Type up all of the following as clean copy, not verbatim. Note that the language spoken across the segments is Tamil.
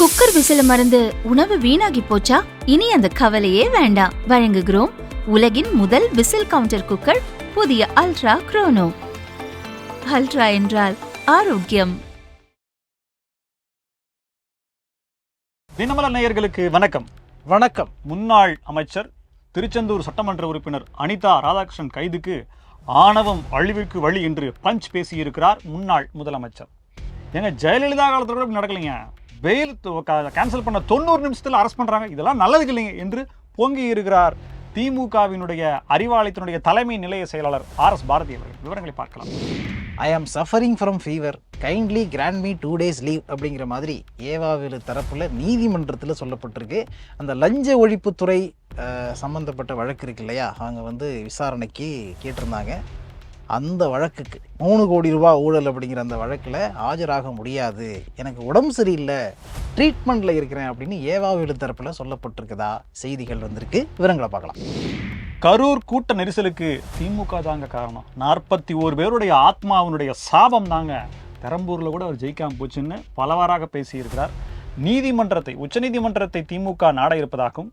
குக்கர் விசில மறந்து உணவு வீணாகி போச்சா? இனி அந்த கவலையே வேண்டாம். வழங்குகிறோம் உலகின் முதல் விசில் கவுண்டர் குக்கர், புதிய அல்ட்ரா குரோனோ. அல்ட்ரா என்றால் ஆரோக்கியம். தினமலர் நேயர்களுக்கு வணக்கம். வணக்கம். முன்னாள் அமைச்சர் திருச்செந்தூர் சட்டமன்ற உறுப்பினர் அனிதா ராதாகிருஷ்ணன் கைதுக்கு ஆணவம் அழிவுக்கு வழி என்று பஞ்ச் பேசியிருக்கிறார் முன்னாள் முதலமைச்சர். ஏங்க, ஜெயலலிதா காலத்தில் கூட இப்படி நடக்கலைங்க. பெயில் கேன்சல் பண்ண 90 நிமிஷத்தில் அரெஸ்ட் பண்ணுறாங்க, இதெல்லாம் நல்லது இல்லைங்க என்று பொங்கி இருக்கிறார் திமுகவினுடைய அறிவாலயத்தினுடைய தலைமை நிலைய செயலாளர் RS பாரதி அவர்கள். விவரங்களை பார்க்கலாம். ஐ ஆம் suffering from fever, kindly grant me 2 days leave அப்படிங்கிற மாதிரி ஏவாவேலு தரப்பில் நீதிமன்றத்தில் சொல்லப்பட்டிருக்கு. அந்த லஞ்ச ஒழிப்புத்துறை சம்மந்தப்பட்ட வழக்கு இருக்கு இல்லையா, அவங்க விசாரணைக்கு கேட்டிருந்தாங்க. அந்த வழக்குக்கு 3 கோடி ரூபாய் ஊழல் அப்படிங்கிற அந்த வழக்கில் ஆஜராக முடியாது, எனக்கு உடம்பு சரியில்லை, ட்ரீட்மெண்ட்டில் இருக்கிறேன் அப்படின்னு ஏவாவேலு தரப்பில் சொல்லப்பட்டிருக்குதா செய்திகள் வந்திருக்கு. விவரங்களை பார்க்கலாம். கரூர் கூட்ட நெரிசலுக்கு திமுக தாங்க காரணம். 41 பேருடைய ஆத்மாவினுடைய சாபம் தாங்க பெரம்பூரில் கூட அவர் ஜெயிக்காமல் போச்சுன்னு பலவாறாக பேசியிருக்கிறார். நீதிமன்றத்தை, உச்சநீதிமன்றத்தை திமுக நாட இருப்பதாகவும்,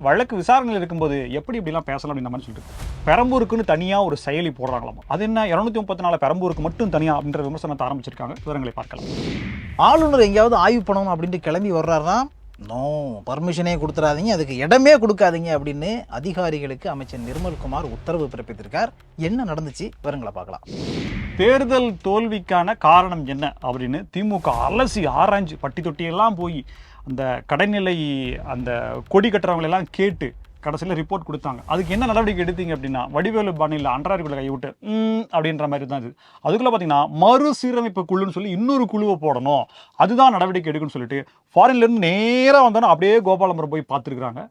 வழக்கு விசாரணையில் இருக்கும்போது எப்படி இப்படிலாம் பேசலாம் அப்படின்ற மாதிரி சொல்லிட்டு பெரம்பூருக்குன்னு தனியாக ஒரு செயலி போடுறாங்களாம். அது என்ன 234 பெரம்பூருக்கு மட்டும் தனியாக அப்படின்ற விமர்சனத்தை ஆரம்பிச்சிருக்காங்க. விவரங்களை பார்க்கலாம். ஆளுநர் எங்கேயாவது ஆய்வு பண்ணணும் அப்படின்ட்டு கிளம்பி வர்றாருனா, நோ பர்மிஷனே கொடுத்துடாதீங்க, அதுக்கு இடமே கொடுக்காதீங்க அப்படின்னு அதிகாரிகளுக்கு அமைச்சர் நிர்மல்குமார் உத்தரவு பிறப்பித்திருக்கார். என்ன நடந்துச்சு விவரங்களை பார்க்கலாம். தேர்தல் தோல்விக்கான காரணம் என்ன அப்படின்னு திமுக அலசி ஆராய்ஞ்சு பட்டி தொட்டியெல்லாம் போய் அந்த கடைநிலை அந்த கொடி கட்டுறவங்களெல்லாம் கேட்டு கடைசியில் ரிப்போர்ட் கொடுத்தாங்க. அதுக்கு என்ன நடவடிக்கை எடுத்தீங்க அப்படின்னா, வடிவேலு பாணியில் அன்றரைக்குள்ள கைவிட்டு அப்படின்ற மாதிரி தான் இது. அதுக்குள்ளே பார்த்தீங்கன்னா மறுசீரமைப்பு குழுன்னு சொல்லி இன்னொரு குழுவை போடணும், அதுதான் நடவடிக்கை எடுக்குன்னு சொல்லிட்டு ஃபாரின்லேருந்து நேராக வந்தோன்னா அப்படியே கோபாலபுரம் போய் பார்த்துருக்குறாங்க.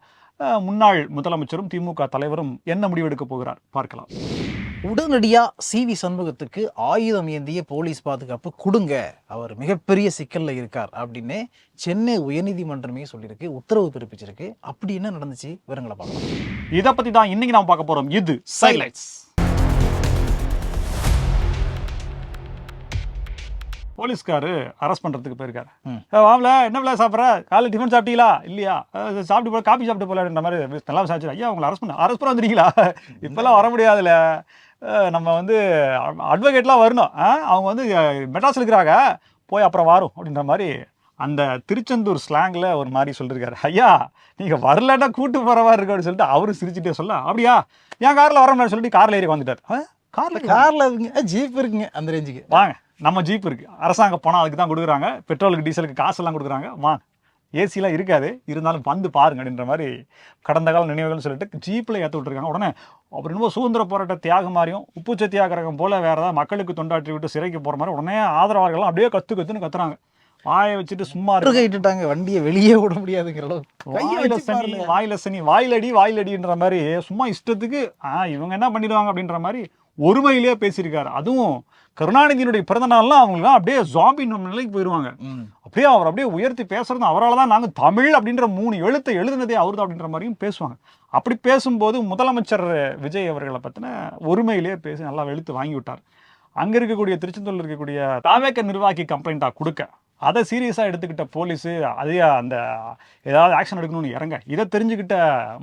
முன்னாள் முதலமைச்சரும் திமுக தலைவரும் என்ன முடிவு எடுக்க போகிறார் பார்க்கலாம். உடனடியாக CV சண்முகத்துக்கு ஆயுதம் ஏந்திய போலீஸ் பாதுகாப்பு கொடுங்க, அவர் மிகப்பெரிய சிக்கலில் இருக்கார் அப்படின்னு சென்னை உயர்நீதிமன்றமே சொல்லியிருக்கு, உத்தரவு பிறப்பிச்சிருக்கு. அப்படி என்ன நடந்துச்சு விவரங்களை பார்க்கலாம். இதை பற்றி தான் இன்னைக்கு நாம் பார்க்க போகிறோம். இது சைலைட்ஸ். போலீஸ்காரு அரெஸ்ட் பண்ணுறதுக்கு போயிருக்காரு. வாங்கல, என்ன பிள்ளை சாப்பிட்ற, காலையில் டிஃபன் சாப்பிட்டீங்களா இல்லையா, சாப்பிட்டு போல காப்பி சாப்பிட்டு போலன்ற மாதிரி நல்லா சாப்பிச்சு. ஐயா உங்களை அரெஸ்ட் பண்ண வந்துருக்கீங்களா, இப்போல்லாம் வர முடியாதுல்ல, நம்ம அட்வொகேட்லாம் வரணும், அவங்க மெட்ராஸில் இருக்கிறாங்க, போய் அப்புறம் வரும் அப்படின்ற மாதிரி அந்த திருச்செந்தூர் ஸ்லாங்கில் ஒரு மாதிரி சொல்லியிருக்காரு. ஐயா நீங்கள் வரலன்னா கூட்டு போகிற மாதிரி இருக்கு அப்படின்னு சொல்லிட்டு அவரு சிரிச்சுட்டே சொல்ல, அப்படியா என் காரில் வர முடியாது சொல்லிட்டு காரில் ஏறி வந்துட்டார். காரில் இருக்குங்க, ஜீப் இருக்குங்க, அந்த ரேஞ்சுக்கு வாங்க, நம்ம ஜீப் இருக்குது, அரசாங்க பணம் அதுக்கு தான் கொடுக்குறாங்க, பெட்ரோலுக்கு டீசலுக்கு காசெல்லாம் கொடுக்குறாங்க, வாங்க, ஏசிலாம் இருக்காது, இருந்தாலும் வந்து பாருங்க அப்படின்ற மாதிரி கடந்த கால நினைவுகள்னு சொல்லிட்டு ஜீப்பில் ஏற்ற விட்டுருக்காங்க. உடனே அப்புறம் இன்னும் சுதந்திர போராட்ட தியாகம் மாதிரியும் உப்பு சத்தியாகிரகம் போல் வேறு ஏதாவது மக்களுக்கு தொண்டாற்றி விட்டு சிறைக்கு போகிற மாதிரி உடனே ஆதரவாளர்கள்லாம் அப்படியே கத்துன்னு கத்துறாங்க. வாயை வச்சுட்டு சும்மா கைட்டுட்டாங்க, வண்டியை வெளியே விட முடியாதுங்கிற அளவுக்கு வாயிலடின்ற மாதிரி சும்மா இஷ்டத்துக்கு இவங்க என்ன பண்ணிடுவாங்க அப்படின்ற மாதிரி ஒருமையிலேயே பேசியிருக்காரு. அதுவும் கருணாநிதியினுடைய பிறந்த நாள்லாம் அவங்களாம் அப்படியே ஜாம்பி நம்ம நிலைக்கு போயிடுவாங்க. அப்படியே அவர் அப்படியே உயர்த்தி பேசுறது, அவரால் தான் நாங்கள் தமிழ் அப்படின்ற 3 எழுத்தை எழுதுனதே அவர்தான் அப்படின்ற மாதிரியும் பேசுவாங்க. அப்படி பேசும்போது முதலமைச்சர் விஜய் அவர்களை பற்றின ஒருமையிலேயே பேசி நல்லா வெளுத்து வாங்கி விட்டார். அங்கே இருக்கக்கூடிய திருச்செந்தூரில் இருக்கக்கூடிய தாவேக்க நிர்வாகி கம்ப்ளைண்ட்டாக கொடுக்க, அதை சீரியஸாக எடுத்துக்கிட்ட போலீஸு அதே அந்த ஏதாவது ஆக்ஷன் எடுக்கணும்னு இறங்க, இதை தெரிஞ்சுக்கிட்ட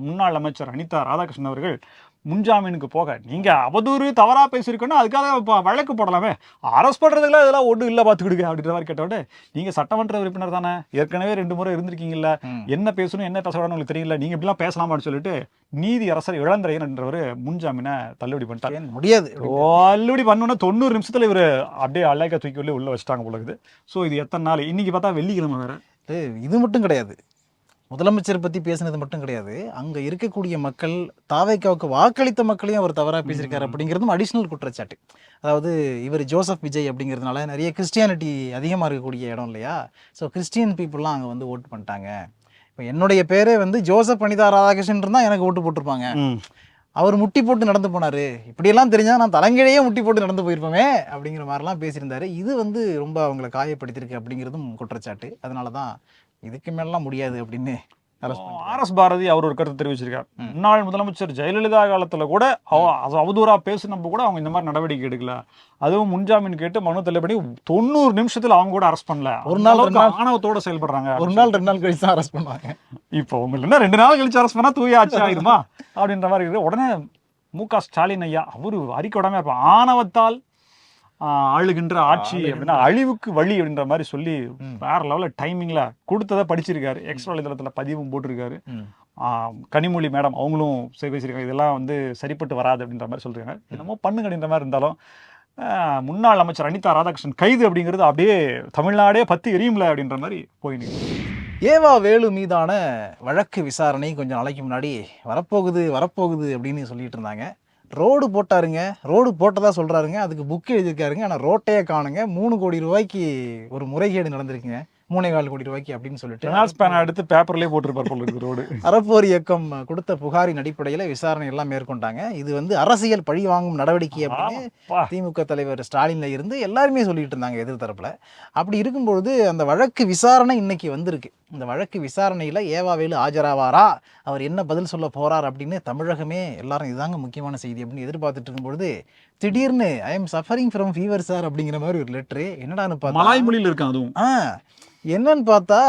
முன்னாள் அமைச்சர் அனிதா ராதாகிருஷ்ணன் அவர்கள் முன்ஜாமீனுக்கு போக, நீங்கள் அவதூறு தவறாக பேசியிருக்கோன்னா அதுக்காக வழக்கு போடலாமே, அரெஸ்ட் பண்ணுறதுக்குலாம் இதெல்லாம் ஒன்றும் இல்லை பார்த்துக்கிடுங்க அப்படின்ற மாதிரி கேட்டோட, நீங்கள் சட்டமன்ற உறுப்பினர் தானே, ஏற்கனவே 2 முறை இருந்திருக்கீங்கல்ல, என்ன பேசணும் என்ன பேசக்கூடாதுன்னு உங்களுக்கு தெரியல, நீங்கள் இப்படிலாம் பேசலாமான்னு சொல்லிட்டு நீதி அரசர் இளந்திரையன் என்றவர் முன்ஜாமீனை தள்ளுபடி பண்ணிட்டார். முடியாது, தள்ளுபடி பண்ணோன்னா 90 நிமிஷத்தில் இவர் அப்படியே அலைக்க தூக்கி உள்ளே வச்சுட்டாங்க போல இருக்குது. ஸோ இது எத்தனை நாள், இன்னைக்கு பார்த்தா வெள்ளிக்கிழமை வேறு. இது மட்டும் கிடையாது, முதலமைச்சர் பற்றி பேசினது மட்டும் கிடையாது, அங்கே இருக்கக்கூடிய மக்கள், தாவேக்காவுக்கு வாக்களித்த மக்களையும் அவர் தவறாக பேசியிருக்காரு அப்படிங்கிறதும் அடிஷ்னல் குற்றச்சாட்டு. அதாவது இவர் ஜோசப் விஜய் அப்படிங்கிறதுனால நிறைய கிறிஸ்டியானிட்டி அதிகமாக இருக்கக்கூடிய இடம் இல்லையா, ஸோ கிறிஸ்டியன் பீப்புளெலாம் அங்கே ஓட்டு பண்ணிட்டாங்க. இப்போ என்னுடைய பேரே ஜோசப் அனிதா ராதாகிருஷ்ணன் இருந்தால் எனக்கு ஓட்டு போட்டிருப்பாங்க, அவர் முட்டி போட்டு நடந்து போனார், இப்படியெல்லாம் தெரிஞ்சால் நான் தலைங்களையே முட்டி போட்டு நடந்து போயிருப்போமே அப்படிங்கிற மாதிரிலாம் பேசியிருந்தாரு. இது ரொம்ப அவங்களை காயப்படுத்தியிருக்கு அப்படிங்கிறதும் குற்றச்சாட்டு. அதனால தான் இதுக்கு மேலாம் முடியாது அப்படின்னு RS பாரதி அவர் ஒரு கருத்து தெரிவிச்சிருக்காரு. முன்னாள் முதலமைச்சர் ஜெயலலிதா காலத்துல கூட அவதூறா பேசினப்ப கூட அவங்க இந்த மாதிரி நடவடிக்கை எடுக்கல. அதுவும் முன்ஜாமீன் கேட்டு மனு தள்ளுபடி 90 நிமிஷத்துல அவங்க கூட அரெஸ்ட் பண்ணல. ஒரு நாள் ஆணவத்தோட செயல்படுறாங்க. ஒரு நாள் 2 நாள் கழிச்சு தான் அரெஸ்ட் பண்ணுவாங்க. இப்போ உங்களுக்கு என்ன 2 நாள் கழிச்சு அரெஸ்ட் பண்ணா தூய ஆட்சி ஆயிடுமா அப்படின்ற மாதிரி இருக்குது. உடனே மு.க. ஸ்டாலின் ஐயா அவரு அறிக்கை விடாம இருப்பார். ஆணவத்தால் ஆளுகின்ற ஆட்சி அப்படின்னா அழிவுக்கு வழி அப்படின்ற மாதிரி சொல்லி வேற லெவல்ல டைமிங்ல கொடுத்ததை படிச்சிருக்காரு. எக்ஸ்ட்ரா வலைதளத்துல பதிவும் போட்டிருக்காரு. கனிமொழி மேடம் அவங்களும் பேசியிருக்காங்க. இதெல்லாம் வந்து சரிப்பட்டு வராது அப்படின்ற மாதிரி சொல்றாங்க. என்னமோ பண்ணுங்க அப்படின்ற மாதிரி இருந்தாலும் முன்னாள் அமைச்சர் அனிதா ராதாகிருஷ்ணன் கைது அப்படிங்கிறது அப்படியே தமிழ்நாடே பத்தி எரியும்ல அப்படின்ற மாதிரி போயிட்டு. ஏவா வேலு மீதான வழக்கு விசாரணை கொஞ்சம் நாளைக்கு முன்னாடி வரப்போகுது அப்படின்னு சொல்லிட்டு இருந்தாங்க. ரோடு போட்டாருங்க, ரோடு போட்டதா சொல்றாருங்க, அதுக்கு புக் எழுதியிருக்காருங்க. ஆனால் ரோட்டையே காணுங்க. 3 கோடி ரூபாய்க்கு ஒரு முறைகேடு நடந்திருக்குங்க, 3.25 கோடி ரூபாய்க்கு அப்படின்னு சொல்லிட்டு எடுத்து பேப்பர்லேயே போட்டிருப்பார் போல இருக்கு ரோடு. அறப்போர் இயக்கம் கொடுத்த புகாரின் அடிப்படையில் விசாரணை எல்லாம் மேற்கொண்டாங்க. இது வந்து அரசியல் பழி வாங்கும் நடவடிக்கை அப்படின்னு திமுக தலைவர் ஸ்டாலின்ல இருந்து எல்லாருமே சொல்லிட்டு இருந்தாங்க எதிர்த்தரப்புல. அப்படி இருக்கும்பொழுது அந்த வழக்கு விசாரணை இன்னைக்கு வந்திருக்கு. இந்த வழக்கு விசாரணையில் ஏவா வேலு ஆஜராவாரா, அவர் என்ன பதில் சொல்ல போறார் அப்படின்னு தமிழகமே எல்லாரும் இதுதாங்க முக்கியமான செய்தி அப்படின்னு எதிர்பார்த்துட்டு இருக்கும்பொழுது திடீர்னு I am suffering from fever sir அப்படிங்கிற மாதிரி ஒரு லெட்டரு. என்னடான்னு பார்த்தா மலாய் மொழியில் இருக்கான். அதுவும் என்னன்னு பார்த்தா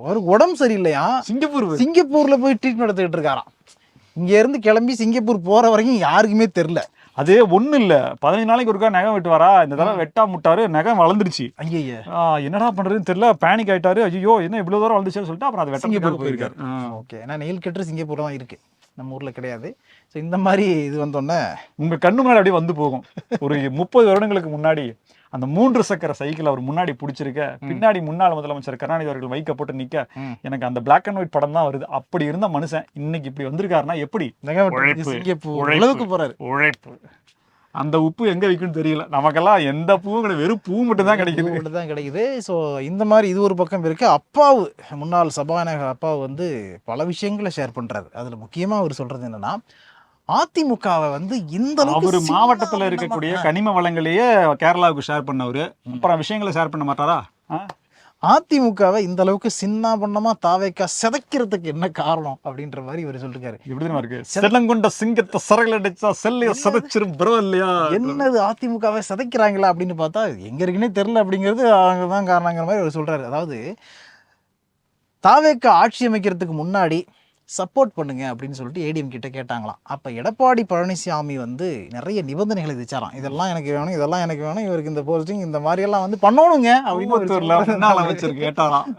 ஒரு உடம்பு சரியில்லையா, சிங்கப்பூர்ல போய் ட்ரீட்மெண்ட் எடுத்துக்கிட்டு இருக்காராம். இங்க இருந்து கிளம்பி சிங்கப்பூர் போற வரைக்கும் யாருக்குமே தெரியல. அதே ஒன்றும் இல்லை, 15 நாளைக்கு ஒருக்கா நகம் வெட்டுவாரா, இந்த தடவை வெட்டா முட்டாரு, நகம் வளர்ந்துருச்சு. ஐயா என்னடா பண்றதுன்னு தெரியல, பேனிக் ஆயிட்டாரு. ஐயோ என்ன இவ்வளவு தூரம் வளர்ந்துச்சுன்னு சொல்லிட்டு அப்புறம் அதை வெட்ட சிங்கப்பூர் போயிருக்காரு. ஓகே, ஏன்னா நெயில் கட்டர் சிங்கப்பூர் தான் இருக்கு, நம்ம ஊர்ல கிடையாது. ஸோ இந்த மாதிரி இது வந்தோடனே உங்க கண்ணு முன்னாடி அப்படியே வந்து போகும். ஒரு 30 வருடங்களுக்கு முன்னாடி அந்த 3 சக்கர சைக்கிள் அவர் முன்னாடி பிடிச்சிருக்க, பின்னாடி முன்னாள் முதலமைச்சர் கருணாநிதி அவர்கள் வைக்கப்பட்டு நிக்க, எனக்கு அந்த பிளாக் அண்ட் ஒயிட் படம் தான் வருது. அப்படி இருந்த மனுஷன் இன்னைக்கு இப்படி வந்திருக்காருன்னா எப்படி? உழைப்பு போறாரு. உழைப்பு அந்த உப்பு எங்க வைக்குன்னு தெரியல நமக்கெல்லாம். எந்த பூவும் கிடையாது, வெறும் பூ மட்டும் தான் கிடைக்குது. ஸோ இந்த மாதிரி இது ஒரு பக்கம் இருக்கு. அப்பாவு முன்னாள் சபாநாயகர் அப்பாவு வந்து பல விஷயங்களை ஷேர் பண்றாரு. அதுல முக்கியமா அவர் சொல்றது என்னன்னா, அதிமுகவை வந்து இந்த ஒரு மாவட்டத்துல இருக்கக்கூடிய கனிம வளங்களையே கேரளாவுக்கு ஷேர் பண்ணவரு, அப்புறம் விஷயங்களை ஷேர் பண்ண மாட்டாரா? அதிமுகவை இந்த அளவுக்கு சின்ன பண்ணமா தாவேக்கா சிதைக்கிறதுக்கு என்ன காரணம் அப்படின்ற மாதிரி இவர் சொல்லிருக்காரு. எப்படிதான் இருக்கு, செல்லங்கொண்ட சிங்கத்தை சரகள் அடிச்சா செல்லைய சதைச்சிரும் பரவாயில்லையா, என்னது அதிமுகவை சிதைக்கிறாங்களா அப்படின்னு பார்த்தா எங்க இருக்குன்னே தெரியல அப்படிங்கிறது அவங்கதான் காரணங்கிற மாதிரி அவர் சொல்றாரு. அதாவது தாவேக்கா ஆட்சி அமைக்கிறதுக்கு முன்னாடி சப்போர்ட் பண்ணுங்க அப்படின்னு சொல்லிட்டு ஏடிஎம் கிட்ட கேட்டாங்களாம். அப்போ எடப்பாடி பழனிசாமி வந்து நிறைய நிபந்தனைகளை விதிச்சாராம். இதெல்லாம் எனக்கு வேணும், இதெல்லாம் எனக்கு வேணும், இவருக்கு இந்த போஸ்டிங் இந்த மாதிரி எல்லாம் வந்து பண்ணணுங்க அப்படின்னு கேட்டாராம்.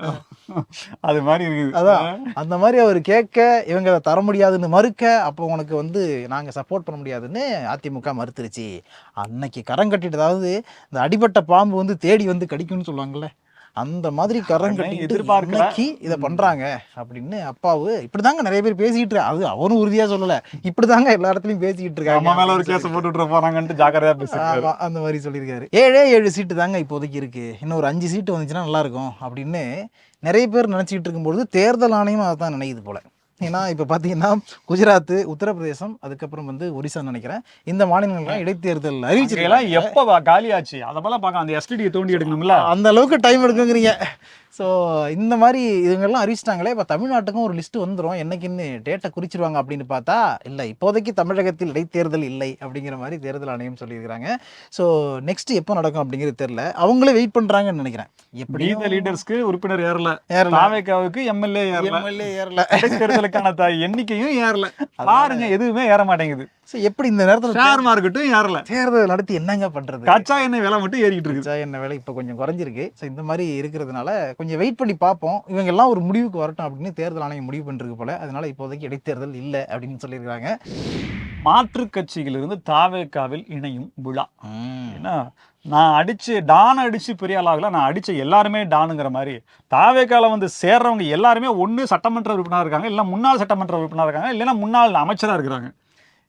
அது மாதிரி இருக்குது. அதான் அந்த மாதிரி அவர் கேட்க இவங்க அதை தர முடியாதுன்னு மறுக்க, அப்போ உனக்கு வந்து நாங்கள் சப்போர்ட் பண்ண முடியாதுன்னு அதிமுக மறுத்துருச்சு. அன்னைக்கு கரம் கட்டிட்டு, அதாவது இந்த அடிபட்ட பாம்பு வந்து தேடி வந்து கடிக்கும்னு சொல்லுவாங்கல்ல, அந்த மாதிரி கரங்கட்டி எதிர்பார்க்கி இதை பண்றாங்க அப்படின்னு அப்பாவு இப்படிதாங்க நிறைய பேர் பேசிக்கிட்டு. அது அவரும் உறுதியா சொல்லல, இப்படிதாங்க எல்லா இடத்துலயும் பேசிக்கிட்டு இருக்காங்க. அந்த மாதிரி சொல்லியிருக்காரு. 7 சீட்டு தாங்க இப்போதைக்கு இருக்கு, இன்னொரு 5 சீட்டு வந்துச்சுன்னா நல்லா இருக்கும் அப்படின்னு நிறைய பேர் நினைச்சிக்கிட்டு இருக்கும்போது தேர்தல் ஆணையம் அதை தான் நினைக்குது போல. ஏன்னா இப்போ பார்த்தீங்கன்னா குஜராத், உத்தரப்பிரதேசம், அதுக்கப்புறம் வந்து ஒரிசா நினைக்கிறேன், இந்த மாநிலங்கள்லாம் இடைத்தேர்தல் அறிவிச்சிருக்கலாம். எப்போ காலியாச்சு அதெல்லாம் பார்க்க அந்த எஸ்டிடியை தோண்டி எடுக்கணும்ல, அந்த அளவுக்கு டைம் எடுக்குங்கிறீங்க. ஸோ இந்த மாதிரி இதுங்கெல்லாம் அறிவிச்சிட்டாங்களே, இப்போ தமிழ்நாட்டுக்கும் ஒரு லிஸ்ட்டு வந்துடும், என்னைக்குன்னு டேட்டை குறிச்சிருவாங்க அப்படின்னு பார்த்தா இல்லை, இப்போதைக்கு தமிழகத்தில் இடைத்தேர்தல் இல்லை அப்படிங்கிற மாதிரி தேர்தல் ஆணையம் சொல்லியிருக்கிறாங்க. ஸோ நெக்ஸ்ட் எப்போ நடக்கும் அப்படிங்கிறது தெரியல, அவங்களே வெயிட் பண்ணுறாங்கன்னு நினைக்கிறேன். எப்படி லீடர்ஸ்க்கு உறுப்பினர் ஏறல, எம்எல்ஏ ஏறல, தேர்தலுக்கான எண்ணிக்கையும் ஏறல, பாருங்க எதுவுமே ஏற மாட்டேங்குது. எப்படி இந்த நேரத்தில் ஷேர் மார்க்கெட்டும் ஏறல, தேர்தல் நடத்தி என்னங்க பண்றது? கச்சா எண்ணெய் விலை மட்டும் ஏறிக்கிட்டு இருக்கு. கச்சா எண்ணெய் விலை இப்போ கொஞ்சம் குறைஞ்சிருக்கு. ஸோ இந்த மாதிரி இருக்கிறதுனால கொஞ்சம் வெயிட் பண்ணி பார்ப்போம், இவங்க எல்லாம் ஒரு முடிவுக்கு வரட்டும் அப்படின்னு தேர்தல் ஆணையம் முடிவு பண்ணிருக்கு போல. அதனால இப்போதைக்கு இடைத்தேர்தல் இல்லை அப்படின்னு சொல்லியிருக்காங்க. மாற்று கட்சியிலிருந்து தாவேக்காவில் இணையும் விழா. ஏன்னா நான் அடிச்சு டான் அடிச்சு பெரிய ஆளாகல, நான் அடிச்ச எல்லாருமே டானுங்கிற மாதிரி தாவேக்கால வந்து சேர்றவங்க எல்லாருமே ஒன்று சட்டமன்ற உறுப்பினராக இருக்காங்க, இல்லை முன்னாள் சட்டமன்ற உறுப்பினராக இருக்காங்க, இல்லைன்னா முன்னாள் அமைச்சராக இருக்கிறாங்க.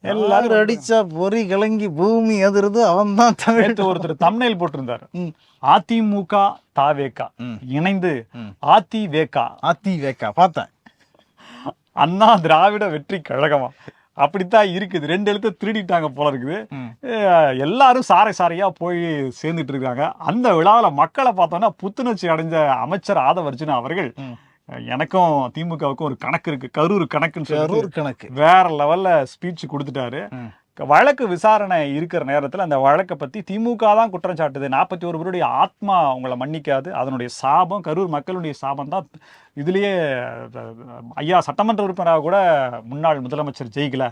எல்லாரும் அடிச்சா பொறி கிளங்கி பூமி எதிர்த்து அவன் தான் தமிழ். ஒருத்தர் தம்ப்நெயில் போட்டிருந்தாரு, அதிமுக தாவேக்கா இணைந்து அதிவேக்கா பார்த்தேன், அண்ணா திராவிட வெற்றி கழகமா அப்படித்தான் இருக்குது. 2 எழுத்து திருடிட்டாங்க போல இருக்குது. எல்லாரும் சாரையா போய் சேர்ந்துட்டு இருக்காங்க. அந்த விழாவில் மக்களை பார்த்தோன்னா புத்துணர்ச்சி அடைஞ்ச அமைச்சர் ஆதவ அர்ஜுனா அவர்கள் எனக்கும் திமுகவுக்கும் ஒரு கணக்கு இருக்கு, கரூர் கணக்குன்னு சொல்லி கரூர் கணக்கு வேற லெவல்ல ஸ்பீச் கொடுத்துட்டாரு. வழக்கு விசாரணை இருக்கிற நேரத்தில் அந்த வழக்கை பற்றி திமுக தான் குற்றம் சாட்டுது, 41 பேருடைய ஆத்மா அவங்கள மன்னிக்காது, அதனுடைய சாபம் கரூர் மக்களுடைய சாபம் தான். இதுலேயே ஐயா சட்டமன்ற உறுப்பினராக கூட முன்னாள் முதலமைச்சர் ஜெயிக்கல,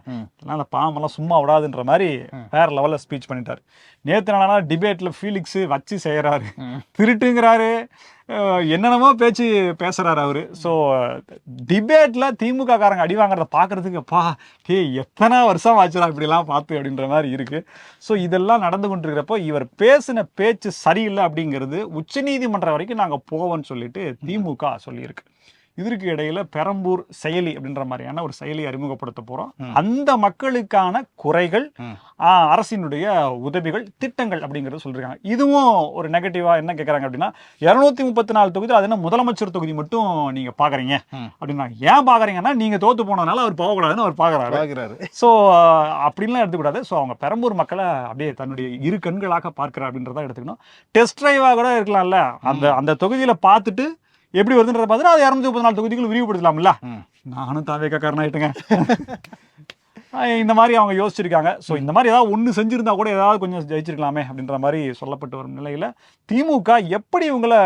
அந்த பாம்பெல்லாம் சும்மா விடாதுன்ற மாதிரி வேற லெவலில் ஸ்பீச் பண்ணிட்டார். நேற்று நானா டிபேட்டில் ஃபீலிக்ஸு வச்சு செய்கிறாரு, திருட்டுங்கிறாரு, என்னென்னமோ பேச்சு பேசுகிறாரு அவர். ஸோ டிபேட்டில் திமுக காரங்க அடி வாங்குறத பார்க்குறதுக்கு எத்தனை வருஷம் ஆச்சுடா இப்படிலாம் பார்த்து அப்படின்ற மாதிரி இருக்குது. ஸோ இதெல்லாம் நடந்து கொண்டிருக்கிறப்போ இவர் பேசின பேச்சு சரியில்லை அப்படிங்கிறது உச்சநீதிமன்றம் வரைக்கும் நாங்கள் போவோம்னு சொல்லிட்டு திமுக சொல்லியிருக்கு. இதற்கு இடையில பெரம்பூர் செயலி அப்படின்ற மாதிரியான ஒரு செயலி அறிமுகப்படுத்த போறோம். அந்த மக்களுக்கான குறைகள், அரசினுடைய உதவிகள், திட்டங்கள் அப்படிங்கறது சொல்றாங்க. இதுவும் ஒரு நெகட்டிவா என்ன கேட்கறாங்க அப்படின்னா 234 தொகுதி, அது என்ன முதலமைச்சர் தொகுதி மட்டும் நீங்க பாக்குறீங்க அப்படின்னா, ஏன் பாக்குறீங்கன்னா நீங்க தோத்து போனதுனால அவர் போகக்கூடாதுன்னு அவர் பாக்குறாரு. ஸோ அப்படின்லாம் எடுத்துக்கூடாது. ஸோ அவங்க பெரம்பூர் மக்களை அப்படியே தன்னுடைய இரு கண்களாக பார்க்கிறார் அப்படின்றத எடுத்துக்கணும். டெஸ்ட் டிரைவா கூட இருக்கலாம்ல, அந்த தொகுதியில பார்த்துட்டு எப்படி வருதுன்றத பார்த்துட்டு அது 234 தொகுதிகள் விரிவுபடுத்தலாம்ல. நானும் தாவேக்காரன் ஆயிட்டுங்க. இந்த மாதிரி அவங்க யோசிச்சிருக்காங்க. ஸோ இந்த மாதிரி ஏதாவது ஒன்று செஞ்சிருந்தா கூட ஏதாவது கொஞ்சம் ஜெயிச்சிருக்கலாமே அப்படின்ற மாதிரி சொல்லப்பட்டு வரும் நிலையில திமுக எப்படி இவங்களை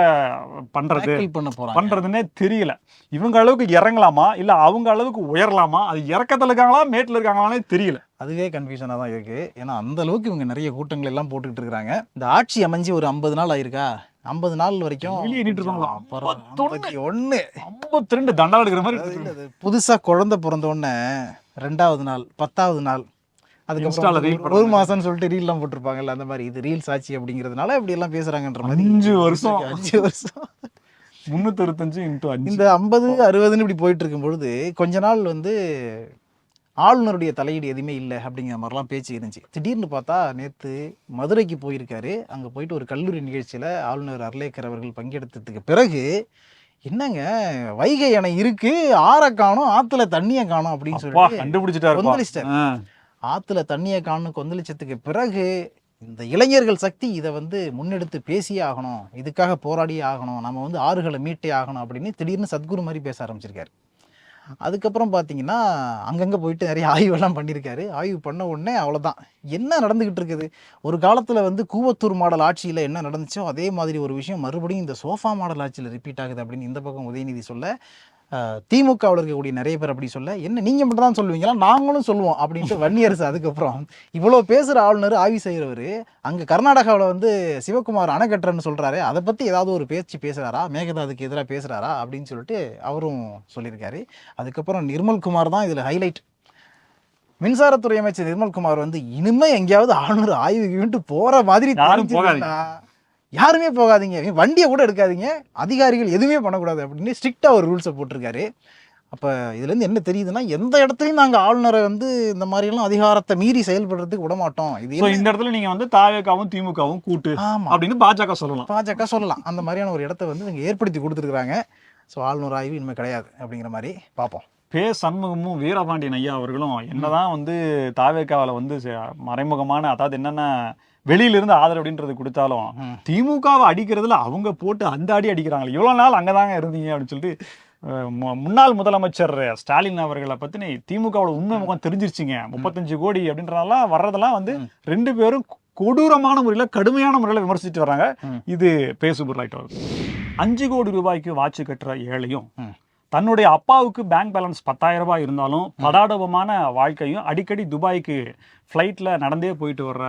பண்றதுன்னே தெரியல. இவங்க அளவுக்கு இறங்கலாமா இல்ல அவங்க அளவுக்கு உயரலாமா, அது இறக்கத்துல இருக்காங்களா மேட்டில் இருக்காங்களானே தெரியல. அதுவே கன்ஃபியூஷனாக தான் இருக்கு. ஏன்னா அந்த அளவுக்கு இவங்க நிறைய கூட்டங்கள் எல்லாம் போட்டுக்கிட்டு இருக்காங்க. இந்த ஆட்சி அமைஞ்சு ஒரு 50 நாள் ஆயிருக்கா, 50 நாள் வரைக்கும் 52 தண்டா எடுக்கிற மாதிரி. புதுசா குழந்தை பிறந்த உடனே 2வது நாள் 10வது நாள் அதுக்கப்புறம் 1 மாசம்னு சொல்லிட்டு ரீல்லாம் போட்டிருப்பாங்கல்ல, அந்த மாதிரி இது ரீல்ஸ் ஆச்சு அப்படிங்கிறதுனால இப்படி எல்லாம் பேசுறாங்கன்ற மாதிரி. 5 வருஷம் 365 இந்த 50 60ன்னு இப்படி போயிட்டு இருக்கும் பொழுது கொஞ்ச நாள் வந்து ஆளுநருடைய தலையீடு எதுவுமே இல்லை அப்படிங்கிற மாதிரிலாம் பேச்சு இருந்துச்சு. திடீர்னு பார்த்தா நேற்று மதுரைக்கு போயிருக்காரு. அங்கே போயிட்டு ஒரு கல்லூரி நிகழ்ச்சியில் ஆளுநர் அர்லேக்கர் அவர்கள் பங்கெடுத்ததுக்கு பிறகு என்னங்க வைகை அணை இருக்கு, ஆற காணும், ஆத்துல தண்ணியை காணும் அப்படின்னு சொல்லி கண்டுபிடிச்சிட்டாரு. ஆத்துல தண்ணியை காணும் கொந்தளிச்சதுக்கு பிறகு இந்த இளைஞர்கள் சக்தி இதை வந்து முன்னெடுத்து பேசியே ஆகணும், இதுக்காக போராடியே ஆகணும், நம்ம வந்து ஆறுகளை மீட்டே ஆகணும் அப்படின்னு திடீர்னு சத்குரு மாதிரி பேச ஆரம்பிச்சிருக்காரு. அதுக்கப்புறம் பார்த்தீங்கன்னா அங்கங்கே போயிட்டு நிறைய ஆய்வெல்லாம் பண்ணியிருக்காரு. ஆய்வு பண்ண உடனே அவ்வளோதான், என்ன நடந்துக்கிட்டு இருக்குது. ஒரு காலத்தில் வந்து கூவத்தூர் மாடல் ஆட்சியில் என்ன நடந்துச்சோ அதே மாதிரி ஒரு விஷயம் மறுபடியும் இந்த சோஃபா மாடல் ஆட்சியில் ரிப்பீட் ஆகுது அப்படின்னு இந்த பக்கம் உதயநிதி சொல்ல, திமுகவில் இருக்கக்கூடிய நிறைய பேர் அப்படி சொல்ல, என்ன நீங்கள் மட்டும் தான் சொல்லுவீங்களா, நாங்களும் சொல்லுவோம் அப்படின்ட்டு வன்னியரசு. அதுக்கப்புறம் இவ்வளோ பேசுகிற ஆளுநர் ஆய்வு செய்கிறவர் அங்கே கர்நாடகாவில் வந்து சிவகுமார் அணை கட்டுறன்னு சொல்கிறாரு, அதை பற்றி ஏதாவது ஒரு பேச்சு பேசுகிறாரா, மேகதாதுக்கு எதிராக பேசுகிறாரா அப்படின்னு சொல்லிட்டு அவரும் சொல்லியிருக்காரு. அதுக்கப்புறம் நிர்மல்குமார் தான் இதில் ஹைலைட். மின்சாரத்துறை அமைச்சர் நிர்மல்குமார் வந்து இனிமே எங்கேயாவது ஆளுநர் ஆய்வுக்கு போகிற மாதிரி யாருமே போகாதீங்க, வண்டியை கூட எடுக்காதீங்க, அதிகாரிகள் எதுவுமே பண்ணக்கூடாது அப்படின்னு ஸ்ட்ரிக்டாக ஒரு ரூல்ஸை போட்டிருக்காரு. அப்போ இதுலேருந்து என்ன தெரியுதுன்னா, எந்த இடத்துலையும் நாங்கள் ஆளுநரை வந்து இந்த மாதிரியெல்லாம் அதிகாரத்தை மீறி செயல்படுறதுக்கு விட மாட்டோம். இது இந்த இடத்துல நீங்கள் வந்து தாவேக்காவும் திமுகவும் கூட்டு அப்படின்னு பாஜக சொல்லலாம். அந்த மாதிரியான ஒரு இடத்த வந்து இவங்க ஏற்படுத்தி கொடுத்துருக்குறாங்க. ஸோ ஆளுநர் ஆய்வு இனிமேல் கிடையாது அப்படிங்கிற மாதிரி பார்ப்போம். சண்முகமும் வீரபாண்டியன் ஐயா அவர்களும் என்னதான் வந்து தாவேக்காவில் வந்து மறைமுகமான, அதாவது என்னென்ன வெளியிலிருந்து ஆதரவு அப்படின்றது கொடுத்தாலும் திமுகவை அடிக்கிறதுல அவங்க போட்டு அந்த அடி அடிக்கிறாங்களே, இவ்வளோ நாள் அங்கதாங்க இருந்தீங்க அப்படின்னு சொல்லிட்டு முன்னாள் முதலமைச்சர் ஸ்டாலின் அவர்களை பத்தின திமுகவோட உண்மை முகம் தெரிஞ்சிருச்சுங்க. 35 கோடி அப்படின்றதெல்லாம் வர்றதெல்லாம் வந்து 2 பேரும் கொடூரமான முறையில் கடுமையான முறையில் விமர்சிச்சுட்டு வர்றாங்க. இது பேசுபொருளாயிட்டு வருது. 5 கோடி ரூபாய்க்கு வாட்ச் கட்டுற ஏழையும் தன்னுடைய அப்பாவுக்கு பேங்க் பேலன்ஸ் 10,000 ரூபாய் இருந்தாலும் படாடபமான வாழ்க்கையும் அடிக்கடி துபாய்க்கு ஃப்ளைட்டில் நடந்தே போயிட்டு வர்ற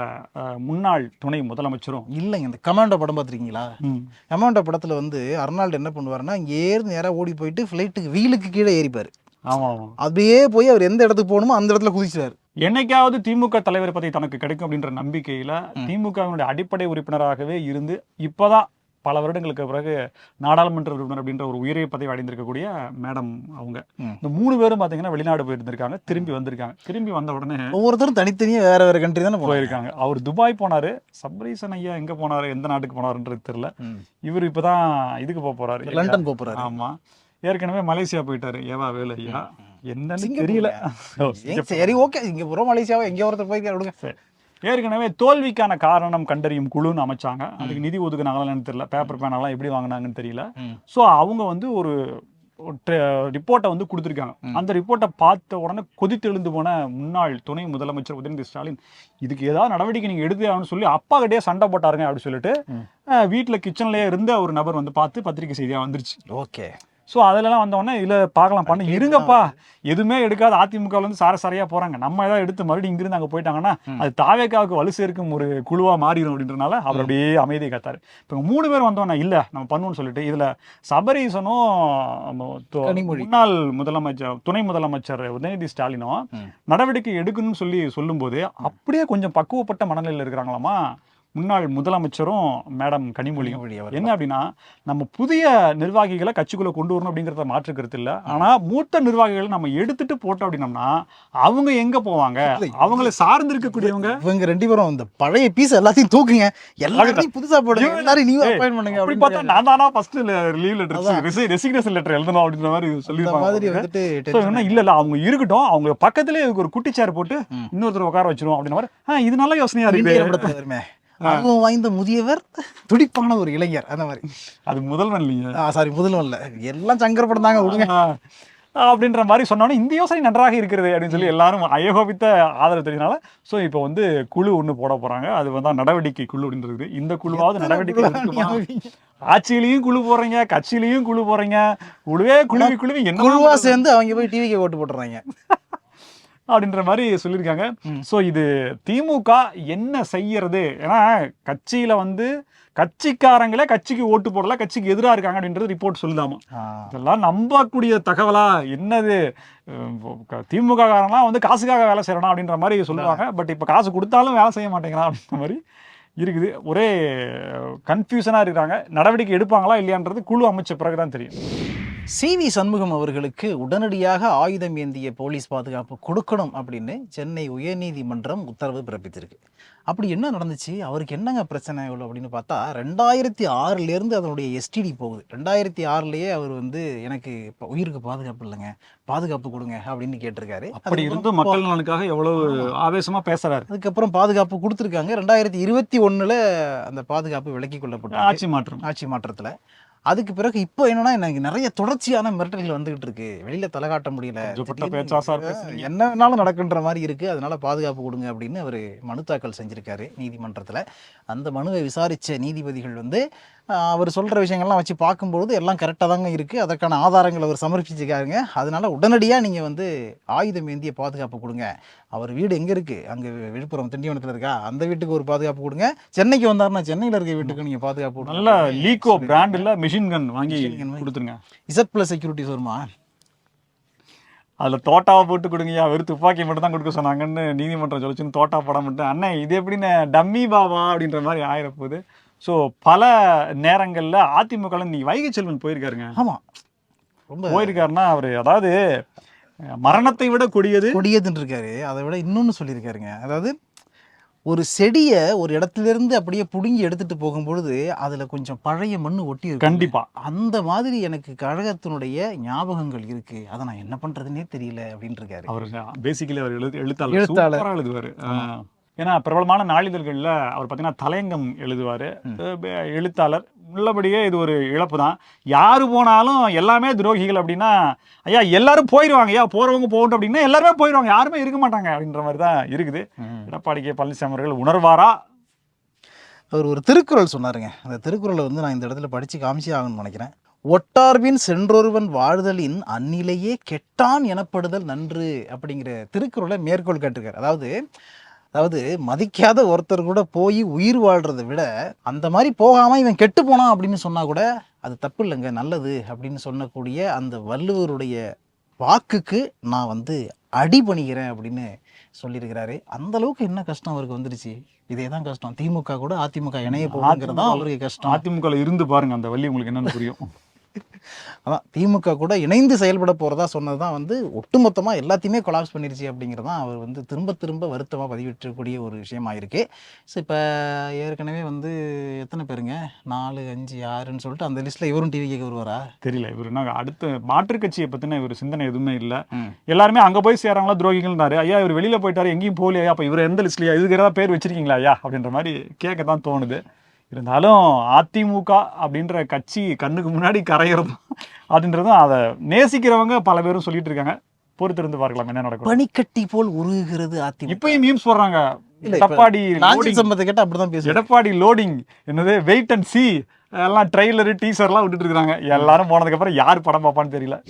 முன்னாள் துணை முதலமைச்சரும் இல்லைங்க. இந்த கமாண்டோ படம் பார்த்துருக்கீங்களா? கமாண்டோ படத்தில் வந்து அர்னால்டு என்ன பண்ணுவாருன்னா, இங்கேருந்து நேராக ஓடி போயிட்டு ஃப்ளைட்டுக்கு வீலுக்கு கீழே ஏறிப்பார். ஆமாம், அப்படியே போய் அவர் எந்த இடத்துக்கு போகணுமோ அந்த இடத்துல குதிச்சிட்டார். என்னைக்காவது திமுக தலைவர் பதவி தனக்கு கிடைக்கும் அப்படின்ற நம்பிக்கையில் திமுகவினுடைய அடிப்படை உறுப்பினராகவே இருந்து இப்போதான் பல வருடங்களுக்கு பிறகு நாடாளுமன்ற உறுப்பினர் அப்படின்ற ஒரு உயரிய பதவி அடைந்திருக்கக்கூடிய மேடம் அவங்க. இந்த 3 பேரும் பார்த்தீங்கன்னா வெளிநாடு போயிருந்திருக்காங்க, திரும்பி வந்திருக்காங்க. திரும்பி வந்த உடனே ஒவ்வொருத்தரும் தனித்தனியாக வேற வேற கண்ட்ரி தானே போயிருக்காங்க. அவர் துபாய் போனாரு, சப்ரீசன் ஐயா எங்க போனாரு, எந்த நாட்டுக்கு போனாருன்றது தெரியல. இவர் இப்பதான் இதுக்கு போறாரு, லண்டன் போறாரு. ஆமா, ஏற்கனவே மலேசியா போயிட்டாரு. ஏவா வேலு ஐயா என்னன்னு தெரியல. சரி, ஓகே, இங்க போறோம் மலேசியாவோ எங்க ஒருத்தர் போயிருக்காரு. ஏற்கனவே தோல்விக்கான காரணம் கண்டறியும் குழுன்னு அமைச்சாங்க. அதுக்கு நிதி ஒதுக்குனாங்களான்னு தெரியல, பேப்பர் பேனெல்லாம் எப்படி வாங்கினாங்கன்னு தெரியல. ஸோ அவங்க வந்து ஒரு ரிப்போர்ட்டை வந்து கொடுத்துருக்காங்க. அந்த ரிப்போர்ட்டை பார்த்த உடனே கொதித்தெழுந்து போன முன்னாள் துணை முதலமைச்சர் உதயநிதி ஸ்டாலின் இதுக்கு ஏதாவது நடவடிக்கை நீங்கள் எடுத்து ஆகணும்னு சொல்லி அப்பா கிட்டே சண்டை போட்டாருங்க அப்படின்னு சொல்லிட்டு வீட்டில் கிச்சன்லேயே இருந்த ஒரு நபர் வந்து பார்த்து பத்திரிகை செய்தியாக வந்துருச்சு. ஓகே. ஸோ அதிலலாம் வந்தோடனே இதில் பார்க்கலாம் பண்ண இருங்கப்பா, எதுவுமே எடுக்காத அதிமுக வந்து சாரசாரியாக போகிறாங்க, நம்ம ஏதாவது எடுத்து மறுபடியும் இங்கிருந்து அங்கே போயிட்டாங்கன்னா அது தாவேக்காவுக்கு வலு சேர்க்கும் ஒரு குழுவாக மாறிடும் அப்படின்றனால அவர் அப்படியே அமைதியை காத்தாரு. இப்போ 3 பேர் வந்தோன்னா இல்லை நம்ம பண்ணுவோம்னு சொல்லிட்டு இதில் சபரீசனும் முன்னாள் முதலமைச்சர் துணை முதலமைச்சர் உதயநிதி ஸ்டாலினும் நடவடிக்கை எடுக்கணும்னு சொல்லும்போது அப்படியே கொஞ்சம் பக்குவப்பட்ட மனநிலையில் இருக்கிறாங்களாமா முன்னாள் முதலமைச்சரும் மேடம் கனிமொழியும். என்ன அப்படின்னா, நம்ம புதிய நிர்வாகிகளை கட்சிக்குள்ள கொண்டு வரணும் அப்படிங்கிறத மாற்றுக்கிறது இல்லை. ஆனா மூத்த நிர்வாகிகளை நம்ம எடுத்துட்டு போட்டோம் அப்படின்னம்னா அவங்க எங்க போவாங்க, அவங்களை சார்ந்து இருக்கக்கூடியவங்க இவங்க 2 பேரும் இந்த பழைய பீஸ் எல்லாத்தையும் தூக்குங்க, எல்லாரையும் புதுசா போடுங்க, எல்லாரும் நியூ அப்பாயின்ட் பண்ணுங்க. அப்படி பார்த்தா நான் தானா first leave letter resignation letter எழுதணும் அப்படின்ற மாதிரி சொல்லிருப்பாங்க. இல்ல அவங்க இருக்கட்டும், அவங்க பக்கத்திலே ஒரு குட்டி சேர் போட்டு இன்னொருத்தர் உட்கார வச்சிரும் அப்படின்ற மாதிரி. இது நல்ல யோசனையா இருக்கு. அனுபவம் வாய்ந்த முதியவர், துடிப்பான ஒரு இளைஞர், அந்த மாதிரி. அது முதல்வன் இல்லைங்க, சாரி முதல்வன் இல்ல, எல்லாம் சங்கர் படம் தாங்க விடுங்க அப்படின்ற மாதிரி சொன்னோன்னே இந்த யோசனை நன்றாக இருக்கிறது அப்படின்னு சொல்லி எல்லாரும் அயோகோபித்த ஆதரவு தெரிஞ்சனால ஸோ இப்போ வந்து குழு ஒன்று போட போறாங்க. அது வந்து நடவடிக்கை குழு அப்படின்றது. இந்த குழுவாவது நடவடிக்கை ஆட்சியிலையும் குழு போடுறீங்க, கட்சியிலையும் குழு போடுறீங்க, குழுவி என்ன குழுவா சேர்ந்து அவங்க போய் டிவிக்கு ஓட்டு போட்டுறாங்க அப்படின்ற மாதிரி சொல்லியிருக்காங்க. ஸோ இது திமுக என்ன செய்யறது, ஏன்னா கட்சியில வந்து கட்சிக்காரங்களே கட்சிக்கு ஓட்டு போடல, கட்சிக்கு எதிராக இருக்காங்க அப்படின்றது ரிப்போர்ட் சொல்லுதாமா. இதெல்லாம் நம்பக்கூடிய தகவலா என்னது, திமுக காரங்களாம் வந்து காசுக்காக வேலை செய்யறோம் அப்படின்ற மாதிரி சொல்லுவாங்க. பட் இப்போ காசு கொடுத்தாலும் வேலை செய்ய மாட்டேங்கிறான் அப்படின்ற மாதிரி இருக்குது. ஒரே கன்ஃபியூஷனாக இருக்கிறாங்க. நடவடிக்கை எடுப்பாங்களா இல்லையான்றது குழு அமைச்ச பிறகுதான் தெரியும். CV சண்முகம் அவர்களுக்கு உடனடியாக ஆயுதம் ஏந்திய போலீஸ் பாதுகாப்பு கொடுக்கணும் அப்படின்னு சென்னை உயர்நீதிமன்றம் உத்தரவு பிறப்பித்திருக்கு. அப்படி என்ன நடந்துச்சு, அவருக்கு என்னங்க பிரச்சனை இவ்வளோ அப்படின்னு பார்த்தா 2006 அதனுடைய STD போகுது. 2006 அவர் வந்து எனக்கு இப்போ உயிருக்கு பாதுகாப்பு இல்லைங்க, பாதுகாப்பு கொடுங்க அப்படின்னு கேட்டிருக்காரு. அப்படி இருந்து மக்கள் நலனுக்காக எவ்வளவு ஆவேசமா பேசுறாரு. அதுக்கப்புறம் பாதுகாப்பு கொடுத்துருக்காங்க. 2021 அந்த பாதுகாப்பு விலக்கிக் கொள்ளப்பட்ட ஆட்சி மாற்றத்தில். அதுக்கு பிறகு இப்போ என்னன்னா எனக்கு நிறைய தொடர்ச்சியான மிரட்டல்கள் வந்துகிட்டு இருக்கு, வெளியில தலை காட்ட முடியல, என்ன வேணாலும் நடக்குன்ற மாதிரி இருக்கு, அதனால பாதுகாப்பு கொடுங்க அப்படின்னு அவர் மனு தாக்கல் செஞ்சிருக்காரு நீதிமன்றத்தில். அந்த மனுவை விசாரிச்ச நீதிபதிகள் வந்து அவர் சொல்ற விஷயங்கள்லாம் வச்சு பார்க்கும்பொழுது எல்லாம் கரெக்டாக தாங்க இருக்கு, அதற்கான ஆதாரங்கள் அவர் சமர்ப்பிச்சிருக்காருங்க. அதனால உடனடியாக நீங்க வந்து ஆயுதம் ஏந்திய பாதுகாப்பு கொடுங்க. அவர் வீடு எங்க இருக்கு, அங்க விழுப்புரம் திண்டிவனத்தில் இருக்கா, அந்த வீட்டுக்கு ஒரு பாதுகாப்பு கொடுங்க. சென்னைக்கு வந்தாருன்னா சென்னையில் இருக்க வீட்டுக்கு நீங்க பாதுகாப்பு கொடுங்க. நல்ல லீகோ பிராண்ட்ல மிஷின் கன் வாங்கி கொடுத்துருங்க. Z+ செக்யூரிட்டிஸ் வருமா, அதில் தோட்டாவை போட்டு கொடுங்கய்யா, வெறும் துப்பாக்கி மட்டும் தான் கொடுக்க சொன்னாங்கன்னு நீதிமன்றம் சொல்லிச்சுன்னு தோட்டா படம் மட்டும் அண்ணன் இது எப்படின்னு டம்மி பாவா அப்படின்ற மாதிரி ஆயிரப்போகுது. ஸோ பல நேரங்களில் அதிமுகவில் நீ வைகை செல்வன் போயிருக்காருங்க. ஆமாம், ரொம்ப போயிருக்காருன்னா அவர் அதாவது மரணத்தை விட கொடியதுன்னு இருக்காரு. அதை விட இன்னொன்று சொல்லியிருக்காருங்க, அதாவது ஒரு செடியை ஒரு இடத்துலேருந்து அப்படியே பிடுங்கி எடுத்துட்டு போகும்பொழுது அதில் கொஞ்சம் பழைய மண் ஒட்டி இருக்கு. கண்டிப்பாக அந்த மாதிரி எனக்கு கழகத்தினுடைய ஞாபகங்கள் இருக்கு, அதை நான் என்ன பண்ணுறதுன்னே தெரியல அப்படின்னு இருக்காரு. அவர் பேசிக்கலி அவர் எழுத்தாளர் எழுதுவார். ஏன்னா பிரபலமான நாளிதழ்களில் அவர் பார்த்தீங்கன்னா தலையங்கம் எழுதுவார், எழுத்தாளர். உள்ளபடியே இது ஒரு இழப்பு தான். யாரு போனாலும் எல்லாமே துரோகிகள் அப்படின்னா ஐயா எல்லாரும் போயிடுவாங்க, ஐயா போறவங்க போகட்டும் அப்படின்னா எல்லாருமே போயிடுவாங்க, யாருமே இருக்க மாட்டாங்க அப்படின்ற மாதிரி தான் இருக்குது. எடப்பாடி கே பழனிசாமி அவர்கள் உணர்வாரா? அவர் ஒரு திருக்குறள் சொன்னாருங்க. அந்த திருக்குறளை வந்து நான் இந்த இடத்துல படிச்சு காமிச்சே ஆகணும்னு நினைக்கிறேன். ஒட்டார்பின் சென்றொருவன் வாழ்தலின் அந்நிலையே கெட்டான் எனப்படுதல் நன்று அப்படிங்கிற திருக்குறளை மேற்கோள் காட்டிருக்காரு. அதாவது மதிக்காத ஒருத்தர் கூட போய் உயிர் வாழ்றதை விட அந்த மாதிரி போகாமல் இவன் கெட்டு போனான் அப்படின்னு சொன்னா கூட அது தப்பு இல்லைங்க, நல்லது அப்படின்னு சொல்லக்கூடிய அந்த வள்ளுவருடைய வாக்குக்கு நான் வந்து அடிபணிகிறேன் அப்படின்னு சொல்லியிருக்கிறாரு. அந்த அளவுக்கு என்ன கஷ்டம் அவருக்கு வந்துருச்சு, இதே தான் கஷ்டம். திமுக கூட அதிமுக இணைய போகுங்கிறதா அவருக்கு கஷ்டம். அதிமுக இருந்து பாருங்க, அந்த வழி உங்களுக்கு என்னன்னு புரியும். அதான் திமுக கூட இணைந்து செயல்பட போகிறதா சொன்னது தான் வந்து ஒட்டுமொத்தமாக எல்லாத்தையுமே கொலாப்ஸ் பண்ணிருச்சு அப்படிங்கிறதான் அவர் வந்து திரும்ப வருத்தமாக பதிவிட்டக்கூடிய ஒரு விஷயமா இருக்கு. ஸோ இப்போ ஏற்கனவே வந்து எத்தனை பேருங்க 4, 5, 6ன்னு சொல்லிட்டு அந்த லிஸ்ட்டில் இவரும் டிவி கேட்க வருவாரா தெரியல. இவர் அடுத்த மாற்றுக் கட்சியை பற்றின இவர் சிந்தனை எதுவுமே இல்லை. எல்லாருமே அங்கே போய் சேராங்களா துரோகிகள்னாரு. ஐயா இவர் வெளியில் போயிட்டாரு, எங்கேயும் போகலையா, அப்போ இவர் எந்த லிஸ்ட்லையா இதுக்கு ஏதாவது பேர் வச்சிருக்கீங்களா ஐயா அப்படின்ற மாதிரி கேட்க தான் தோணுது. இருந்தாலும் அதிமுக அப்படின்ற கட்சி கண்ணுக்கு முன்னாடி கரையிறதும் அப்படின்றதும் அதை நேசிக்கிறவங்க பல பேரும் சொல்லிட்டு இருக்காங்க. பொறுத்திருந்து பார்க்கலாம் என்ன நடக்கும். பனிக்கட்டி போல் உருகுகிறது அதிமுக. இப்பயும் மீம்ஸ் போடுறாங்க. இல்ல, எடப்பாடி நாஞ்சில் சம்பத்தை கேட்டா அப்படிதான் பேசுறேன். எடப்பாடி லோடிங் என்னது வெயிட் அண்ட் சி எல்லாம் ட்ரெய்லரு டீசர்லாம் விட்டுட்டு இருக்காங்க. எல்லாரும் போனதுக்கு அப்புறம் யார் படம் பார்ப்பான்னு தெரியல.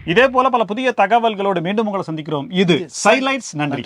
இதே போல பல புதிய தகவல்களோடு மீண்டும் உங்களை சந்திக்கிறோம். இது சைலைட்ஸ். நன்றி.